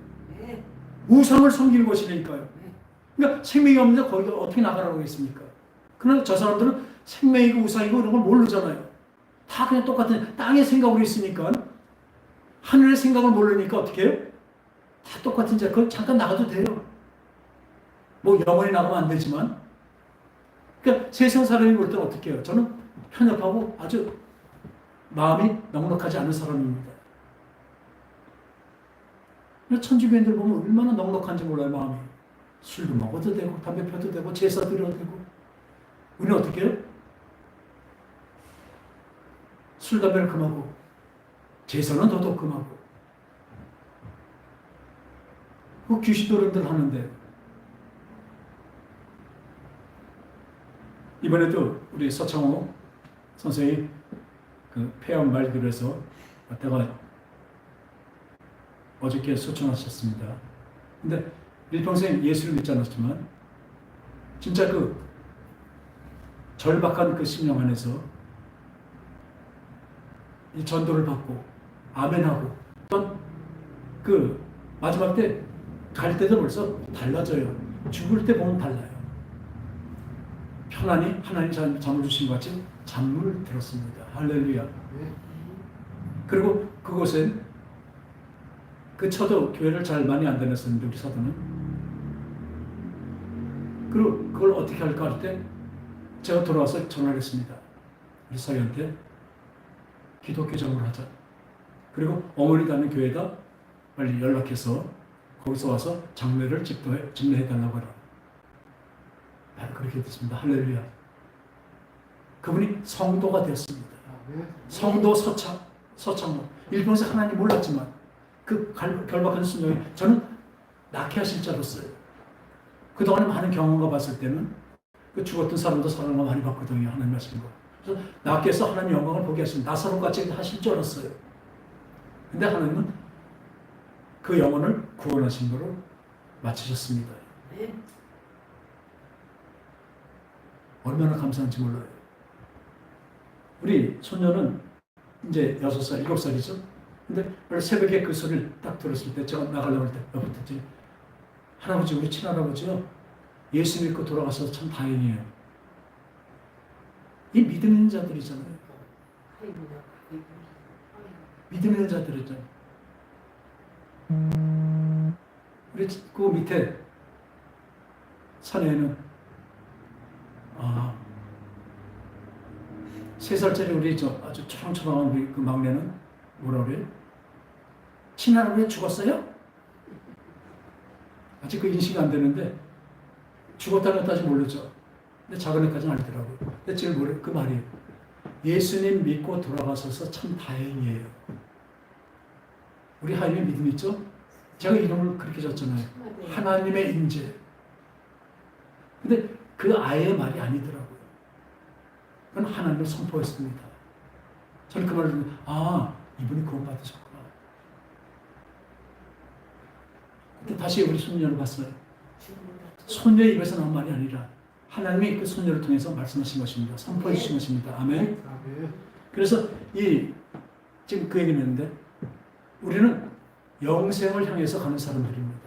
우상을 섬기는 것이니까요. 그러니까 생명이 없는데 거기가 어떻게 나가라고 했습니까? 그러나 저 사람들은 생명이고 우상이고 이런 걸 모르잖아요. 다 그냥 똑같은 땅의 생각으로 있으니까 하늘의 생각을 모르니까 어떻게 해요? 다 똑같은 자, 그걸 잠깐 나가도 돼요. 뭐 영원히 나가면 안 되지만. 그러니까 세상 사람이 볼 때는 어떻게 해요? 저는 편협하고 아주 마음이 넉넉하지 않은 사람입니다. 천주교인들 보면 얼마나 넉넉한지 몰라요, 마음이. 술도 먹어도 되고, 담배 펴도 되고, 제사 드려도 되고. 우리는 어떻게 해요? 술, 담배를 금하고, 제사는 더더욱 금하고. 그 귀신도련들 하는데, 이번에도 우리 서창호 선생이 그 폐암 말기로해서 왔다가 어저께 소천하셨습니다. 근데 일평생 예수를 믿지 않았지만 진짜 그 절박한 그 심령 안에서 이 전도를 받고 아멘하고 그 마지막 때 갈 때도 벌써 달라져요. 죽을 때 보면 달라요. 편안히 하나님 잠을 주신 것 같이 잠을 들었습니다. 할렐루야. 그리고 그곳엔 그 처도 교회를 잘 많이 안 다녔었는데 우리 사도는 그리고 그걸 어떻게 할까 할 때 제가 돌아와서 전화를 했습니다. 우리 사위한테 기독교적으로 하자. 그리고 어머니 다니는 교회에다 빨리 연락해서 거기서 와서 장례를 집례해달라고 하라. 바로 그렇게 됐습니다. 할렐루야. 그분이 성도가 되었습니다. 성도 서창호. 일평생 하나님 몰랐지만 그 결박한 순종이 저는 낳게 하실 줄 알았어요. 그동안에 많은 경험과 봤을 때는 그 죽었던 사람도 사랑을 많이 받거든요. 하나님 하신 거. 그래서 낳게 해서 하나님 영광을 보게 하십니다. 나사로같이 하실 줄 알았어요. 근데 하나님은 그 영혼을 구원하신 거로 마치셨습니다. 얼마나 감사한지 몰라요. 우리 손녀는 이제 6살, 7살이죠. 근데 새벽에 그 소리를 딱 들었을 때 제가 나가려고 할 때 여보셨지 할아버지, 우리 친할아버지요 예수 믿고 돌아가셔서 참 다행이에요. 이 믿음 있는 자들이잖아요. 믿음 있는 자들이잖아요. 우리 그 밑에 산에는 3살짜리 우리 저 아주 초롱초롱한 우리 그 막내는 뭐라 그래요? 친할아버지 죽었어요? 아직 그 인식이 안 되는데 죽었다는 것도 아직 모르죠. 근데 작은 애까지는 알더라고요. 근데 제일 모르 그 말이에요. 예수님 믿고 돌아가셔서 참 다행이에요. 우리 하나님의 믿음 있죠? 제가 이름을 그렇게 줬잖아요. 하나님의 인재. 근데 그 아이의 말이 아니더라고요. 그건 하나님을 선포했습니다. 저는 그 말을 듣고 이분이 구원받으셨구나. 근데 다시 우리 손녀를 봤어요. 손녀의 입에서 나온 말이 아니라 하나님이 그 손녀를 통해서 말씀하신 것입니다. 선포해 주신 것입니다. 아멘. 그래서 지금 그 얘기를 했는데 우리는 영생을 향해서 가는 사람들입니다.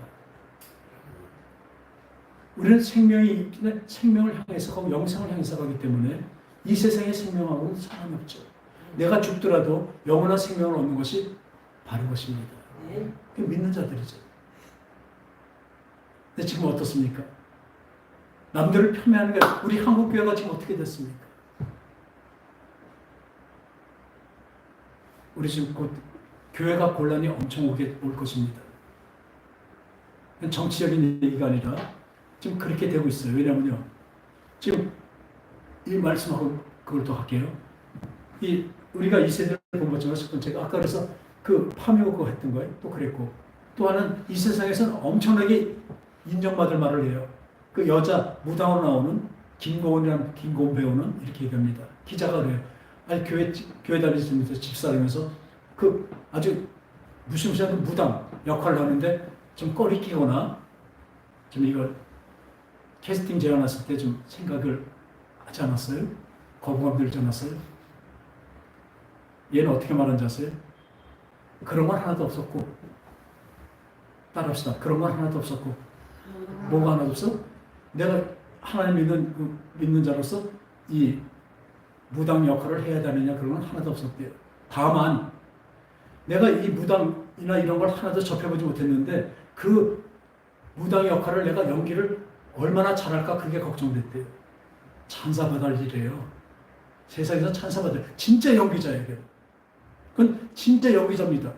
우리는 생명이 있기는 생명을 향해서 가고 영생을 향해서 가기 때문에 이 세상의 생명하고는 상관이 없죠. 내가 죽더라도 영원한 생명을 얻는 것이 바른 것입니다. 그 믿는 자들이죠. 근데 지금 어떻습니까? 남들을 폄훼하는 게 우리 한국 교회가 지금 어떻게 됐습니까? 우리 지금 곧 교회가 곤란이 엄청 올 것입니다. 정치적인 얘기가 아니라 지금 그렇게 되고 있어요. 왜냐면요. 지금 이 말씀하고 그걸 또 할게요. 우리가 이 세대를 본 것처럼 첫 번째가 아까 그래서 그 파묘 그거 했던 거예요. 또 그랬고 또 하나는 이 세상에서는 엄청나게 인정받을 말을 해요. 그 여자 무당으로 나오는 김고은 배우는 이렇게 얘기합니다. 기자가 그래요. 아니 교회 다니면서 집사라면서 그 아주 무시무시한 그 무당 역할을 하는데 좀 꺼리 끼거나 좀 이걸 캐스팅 제안했을 때 좀 생각을 하지 않았어요? 거부감 들지 않았어요? 얘는 어떻게 말하는지 아세요? 그런 건 하나도 없었고 따라합시다. 그런 건 하나도 없었고 뭐가 하나도 없어? 내가 하나님 믿는 자로서 이 무당 역할을 해야 되느냐 그런 건 하나도 없었대요. 다만 내가 이 무당이나 이런 걸 하나도 접해보지 못했는데 그 무당 역할을 내가 연기를 얼마나 잘할까 그게 걱정됐대요. 찬사받을 일이에요. 세상에서 찬사받을 진짜 연기자예요. 그건 진짜 연기자입니다.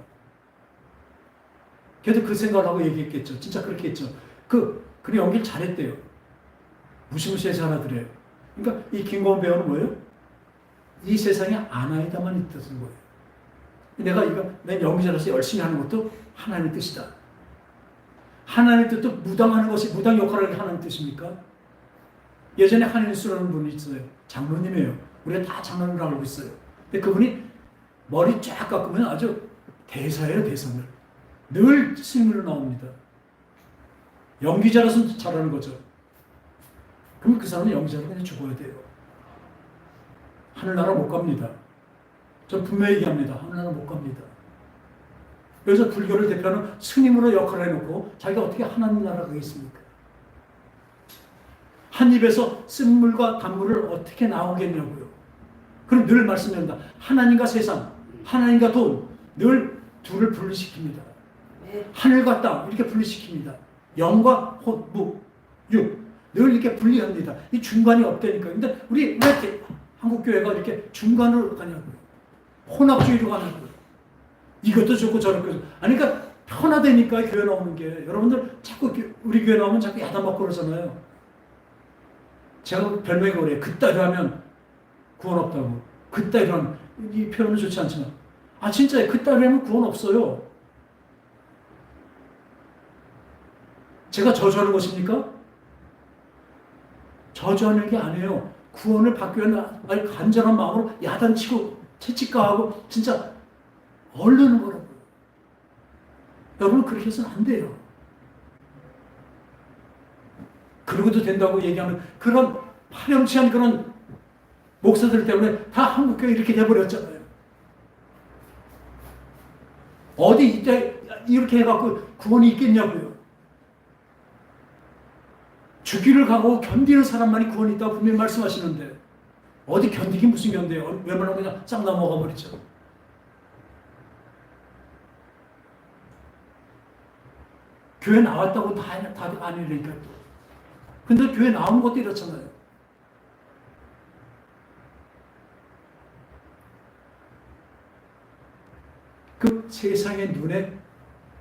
걔도 그 생각을 하고 얘기했겠죠. 진짜 그렇게 했죠. 그 연기를 잘했대요. 무시무시해 잘하더래요. 그러니까 이 김고은 배우는 뭐예요? 이 세상에 아나이다만 있었던 거예요. 내가 연기자로서 열심히 하는 것도 하나님의 뜻이다. 하나님의 뜻도 무당 역할을 하는 뜻입니까? 예전에 한일수라는 분이 있어요. 장로님이에요. 우리가 다 장로님으로 알고 있어요. 근데 그분이 머리 쫙 깎으면 아주 대사예요, 대사를. 늘 스님으로 나옵니다. 연기자라서 잘하는 거죠. 그럼 그 사람은 연기자로 그냥 죽어야 돼요. 하늘나라 못 갑니다. 저 분명히 얘기합니다. 하늘나라 못 갑니다. 그래서 불교를 대표하는 스님으로 역할을 해놓고 자기가 어떻게 하나님 나라 가겠습니까? 한 입에서 쓴물과 단물을 어떻게 나오겠냐고요. 그럼 늘 말씀드립니다. 하나님과 세상, 하나님과 돈, 늘 둘을 분리시킵니다. 하늘과 땅 이렇게 분리시킵니다. 영과 혼, 무, 육 늘 이렇게 분리합니다. 이 중간이 없다니까. 근데 우리 왜 이렇게 한국교회가 이렇게 중간으로 가냐고요. 혼합주의로 가냐고요. 이것도 좋고 저것도 좋고. 아니 그러니까 편하다니까 교회 나오는 게. 여러분들 자꾸 우리 교회 나오면 자꾸 야단 맞고 그러잖아요. 제가 별명이 그래요. 그따위로 하면 구원 없다고. 그따위로 하면 이 표현은 좋지 않지만 진짜 그따위로 하면 구원 없어요. 제가 저주하는 것입니까? 저주하는 게 아니에요. 구원을 받기 위한 간절한 마음으로 야단치고 채찍가하고 진짜 얼르는 거라고요. 여러분 그렇게 해서는 안 돼요. 그러고도 된다고 얘기하는 그런 파렴치한 그런 목사들 때문에 다 한국교회 이렇게 돼버렸잖아요. 어디 이때 이렇게 해갖고 구원이 있겠냐고요. 죽기를 각오하고 견디는 사람만이 구원이 있다고 분명히 말씀하시는데 어디 견디긴 무슨 견뎌요. 웬만하면 그냥 싹 넘어가 버리죠. 교회 나왔다고 다 아니니까 또. 근데 교회 나오는 것도 이렇잖아요. 세상의 눈에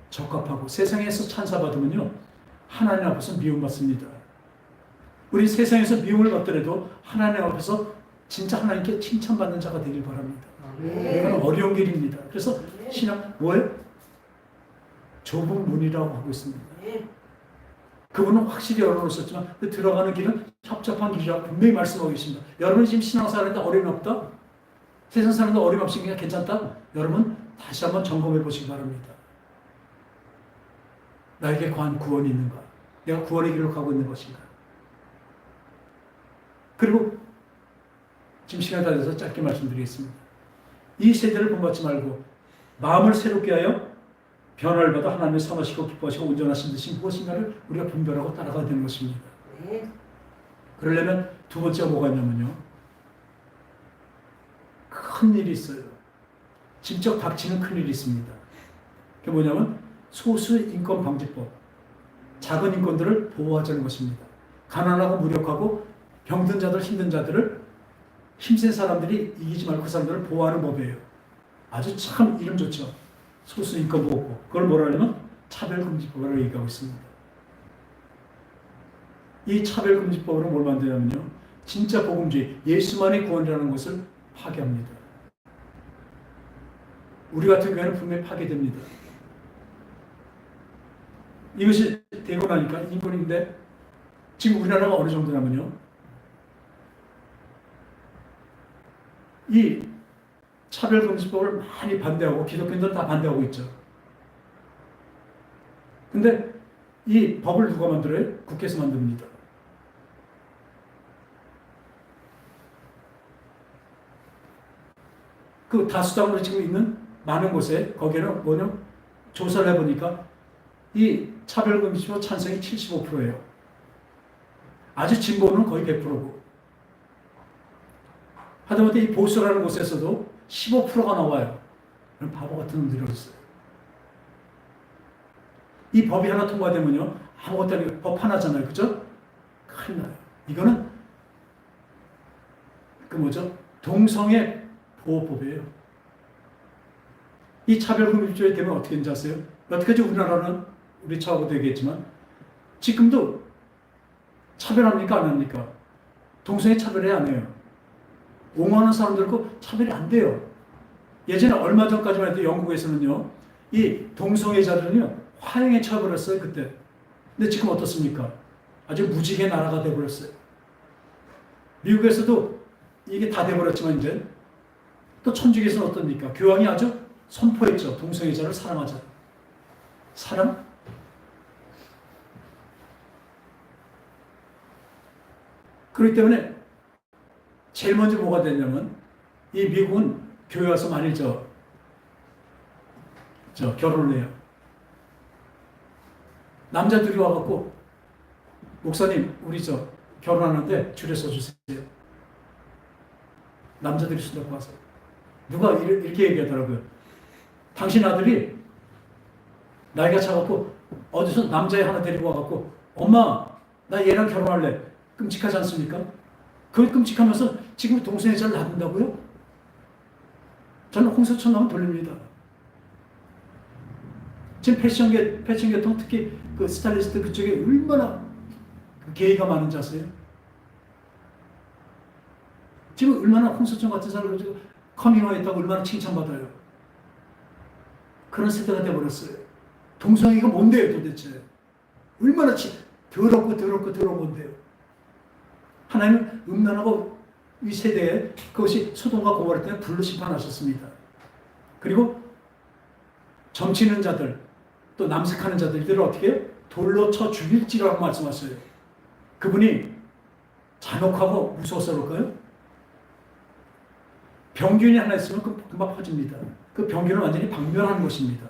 적합하고 세상에서 찬사받으면요 하나님 앞에서 미움받습니다. 우리 세상에서 미움을 받더라도 하나님 앞에서 진짜 하나님께 칭찬받는 자가 되길 바랍니다. 이건 어려운 길입니다. 그래서 신앙 뭐예요? 좁은 문이라고 하고 있습니다. 그분은 확실히 열어놓으셨지만 그 들어가는 길은 협잡한 길이라고 분명히 말씀하고 계십니다. 여러분이 지금 신앙생활하는데 어려움이 없다? 세상 사는데 어려움 없이 그냥 괜찮다? 여러분 다시 한번 점검해 보시기 바랍니다. 나에게 과연 구원이 있는가? 내가 구원의 길로 가고 있는 것인가? 그리고 지금 시간이 다 돼서 짧게 말씀드리겠습니다. 이 세대를 본받지 말고 마음을 새롭게 하여 변화를 받아 하나님을 사모하시고 기뻐하시고 온전하신 듯이 무엇인가를 우리가 분별하고 따라가야 되는 것입니다. 그러려면 두 번째가 뭐가 있냐면요. 큰 일이 있어요. 짐쩍 닥치는 큰 일이 있습니다. 그게 뭐냐면 소수인권방지법. 작은 인권들을 보호하자는 것입니다. 가난하고 무력하고 병든 자들, 힘든 자들을 힘센 사람들이 이기지 말고 그 사람들을 보호하는 법이에요. 아주 참 이름 좋죠. 소수인권보호법. 그걸 뭐라 하냐면 차별금지법이라고 얘기하고 있습니다. 이 차별금지법으로 뭘 만드냐면요. 진짜 복음주의, 예수만의 구원이라는 것을 파괴합니다. 우리 같은 교회는 분명히 파괴됩니다. 이것이 되고 나니까 인권인데 지금 우리나라가 어느 정도냐면요. 이 차별금지법을 많이 반대하고 기독교인들은 다 반대하고 있죠. 근데 이 법을 누가 만들어요? 국회에서 만듭니다. 그 다수당으로 지금 있는 많은 곳에 거기에는 뭐냐? 조사를 해보니까 이 차별금지법 찬성이 75%예요. 아주 진보는 거의 100%고. 하다못해 이 보수라는 곳에서도 15%가 나와요. 그럼 바보 같은 놈들이 있어요. 이 법이 하나 통과되면요. 아무것도 아니고 법 하나잖아요. 그죠? 큰일 나요. 이거는 그 뭐죠? 동성애 보호법이에요. 이 차별금지법이 되면 어떻게 되는지 아세요? 여태까지 우리나라는 우리 차하고도 얘기했지만 지금도 차별합니까? 안 합니까? 동성애 차별해 안 해요. 옹호하는 사람들과 차별이 안 돼요. 예전에 얼마 전까지만 해도 영국에서는요, 이 동성애자들은요, 화형에 처해버렸어요, 그때. 근데 지금 어떻습니까? 아주 무지개 나라가 돼버렸어요. 미국에서도 이게 다 돼버렸지만, 이제, 또 천주교에서는 어떻습니까? 교황이 아주 선포했죠. 동성애자를 사랑하자. 사랑? 그렇기 때문에, 제일 먼저 뭐가 되냐면, 이 미국은 교회 와서 만일 결혼을 해요. 남자들이 와갖고, 목사님, 우리 결혼하는데 줄에 서주세요. 남자들이 손잡고 와서. 누가 이렇게 얘기하더라고요. 당신 아들이 나이가 차갖고, 어디서 남자애 하나 데리고 와갖고, 엄마, 나 얘랑 결혼할래. 끔찍하지 않습니까? 그걸 끔찍하면서 지금 동성애자를 놔둔다고요? 저는 홍수천 나면 돌립니다. 지금 패션계통 특히 그 스타일리스트 그쪽에 얼마나 그 게이가 많은지 아세요? 지금 얼마나 홍수천 같은 사람을 가지고 커밍아웃했다고 얼마나 칭찬받아요. 그런 세대가 돼버렸어요. 동성애가 뭔데요 도대체? 얼마나 더럽고 더러운 건데요. 하나님은 음란하고 이 세대에 그것이 소돔과 고모라 때문에 불로 심판하셨습니다. 그리고 점치는 자들, 또 남색하는 자들을 어떻게 해요? 돌로 쳐 죽일지라고 말씀하셨어요. 그분이 잔혹하고 무서워서 그럴까요? 병균이 하나 있으면 금방 퍼집니다. 그 병균을 완전히 박멸하는 것입니다.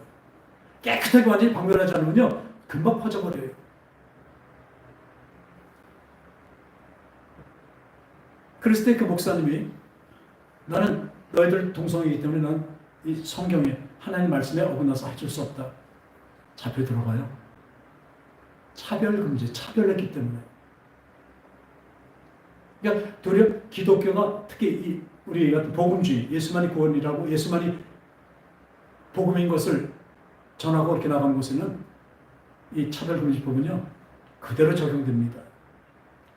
깨끗하게 완전히 박멸하지 않으면요, 금방 퍼져버려요. 그랬을 때 그 목사님이 나는 너희들 동성이기 때문에 난 이 성경에 하나님 말씀에 어긋나서 해줄 수 없다. 잡혀 들어가요. 차별금지, 차별했기 때문에. 그러니까 도리어 기독교가 특히 우리 같은 복음주의, 예수만이 구원이라고 예수만이 복음인 것을 전하고 이렇게 나간 곳에는 이 차별금지법은요 그대로 적용됩니다.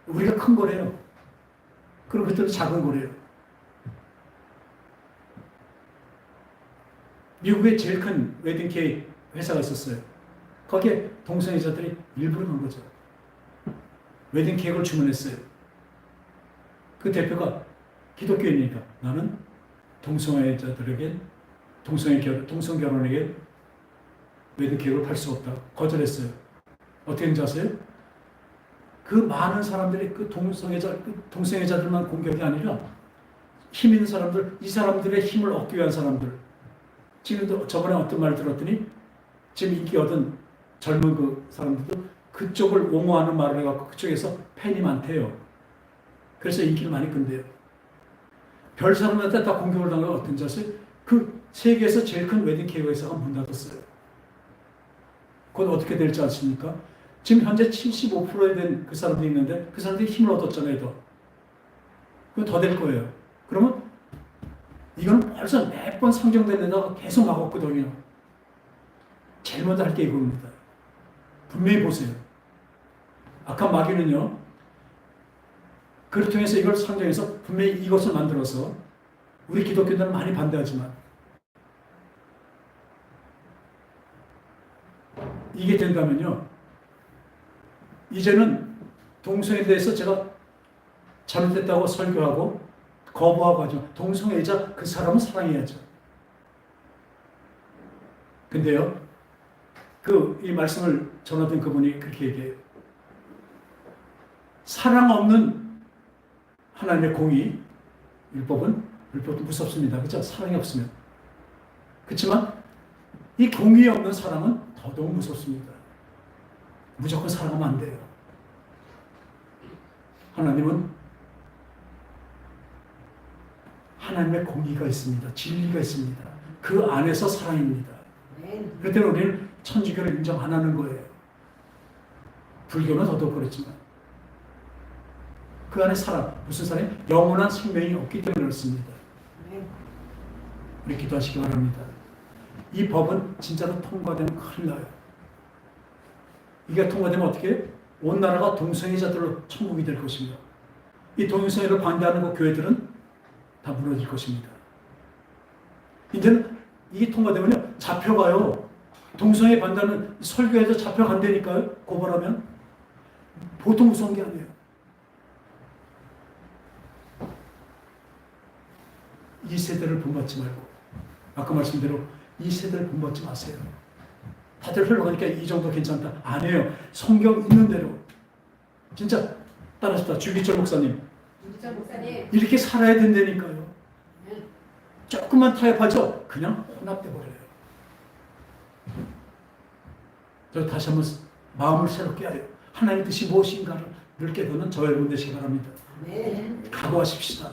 우리가 큰 거래요. 그리고 그때는 작은 거래요. 미국에 제일 큰 웨딩 케이크 회사가 있었어요. 거기에 동성애자들이 일부러 간 거죠. 웨딩 케이크를 주문했어요. 그 대표가 기독교인이니까 나는 동성애자들에게 동성 결혼에게 웨딩 케이크를 팔 수 없다. 거절했어요. 어떻게 했는지 아세요? 그 많은 사람들이 그 동성애자들만 공격이 아니라 힘 있는 사람들, 이 사람들의 힘을 얻기 위한 사람들. 지금도 저번에 어떤 말 들었더니 지금 인기 얻은 젊은 그 사람들도 그쪽을 옹호하는 말을 해갖고 그쪽에서 팬이 많대요. 그래서 인기를 많이 끈대요. 별 사람한테 다 공격을 당한 건 어떤지 아세요? 그 세계에서 제일 큰 웨딩 케이크 회사가 문 닫았어요. 그건 어떻게 될지 아십니까? 지금 현재 75%에 된 그 사람들이 있는데 그 사람들이 힘을 얻었잖아요. 그건 더 될 거예요. 그러면 이건 벌써 몇 번 상정된 데다가 계속 막았거든요. 제일 먼저 할 게 이겁니다. 분명히 보세요. 악한 마귀는요. 그를 통해서 이걸 상정해서 분명히 이것을 만들어서 우리 기독교인들은 많이 반대하지만 이게 된다면요. 이제는 동성애에 대해서 제가 잘못됐다고 설교하고 거부하고 하죠. 동성애자 그 사람은 사랑해야죠. 근데요. 이 말씀을 전하던 그분이 그렇게 얘기해요. 사랑 없는 하나님의 공의, 율법도 무섭습니다. 그렇죠? 사랑이 없으면. 그렇지만 이 공의 없는 사랑은 더더욱 무섭습니다. 무조건 사랑하면 안 돼요. 하나님의 공의가 있습니다. 진리가 있습니다. 그 안에서 사랑입니다. 그럴 때는 우리는 천주교를 인정 안 하는 거예요. 불교는 더더욱 그렇지만 그 안에 무슨 사랑이? 영원한 생명이 없기 때문에 그렇습니다. 우리 기도하시기 바랍니다. 이 법은 진짜로 통과되면 큰일 나요. 이게 통과되면 어떻게 해요? 온 나라가 동성애자들로 천국이 될 것입니다. 이 동성애를 반대하는 그 교회들은 다 무너질 것입니다. 이제는 이게 통과되면요, 잡혀가요. 동성애 반대하는 설교에서 잡혀간다니까요, 고발하면. 보통 무서운 게 아니에요. 이 세대를 본받지 말고, 아까 말씀대로 이 세대를 본받지 마세요. 다들 흘러가니까 이 정도 괜찮다. 안 해요. 성경 있는 대로. 진짜 따라하십시다. 주기철 목사님. 이렇게 살아야 된다니까요. 조금만 타협하죠? 그냥 혼합돼 버려요. 저 다시 한번 마음을 새롭게 하여 하나님의 뜻이 무엇인가를 깨닫는 저 여러분 되시기 바랍니다. 각오하십시다.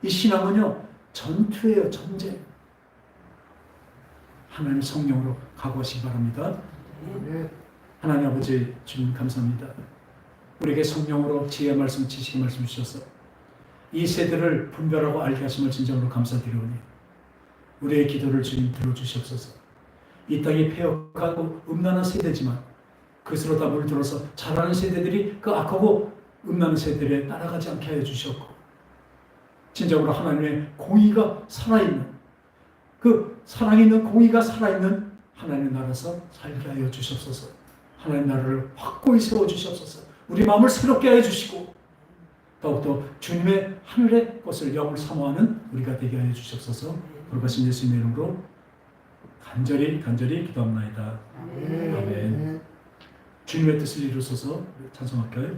이 신앙은요, 전투예요, 전쟁. 하나님 성령으로 각오하시기 바랍니다. 하나님 아버지 주님 감사합니다. 우리에게 성령으로 지혜의 말씀, 지식의 말씀 주셔서 이 세대를 분별하고 알게 하심을 진정으로 감사드리오니 우리의 기도를 주님 들어주시옵소서. 이 땅이 폐역하고 음란한 세대지만 그것으로 다 물들어서 자라는 세대들이 그 악하고 음란한 세대에 따라가지 않게 하여 주셨고 진정으로 하나님의 공의가 살아있는 그 사랑이 있는 공의가 살아있는 하나님의 나라에서 살게 하여 주시옵소서. 하나님 나라를 확고히 세워주시옵소서. 우리 마음을 새롭게 하여 주시고 더욱더 주님의 하늘의 것을 영을 사모하는 우리가 되게 하여 주시옵소서. 돌아가신 예수님의 이름으로 간절히 기도합나이다. 아멘. 주님의 뜻을 이루소서. 찬송할까요?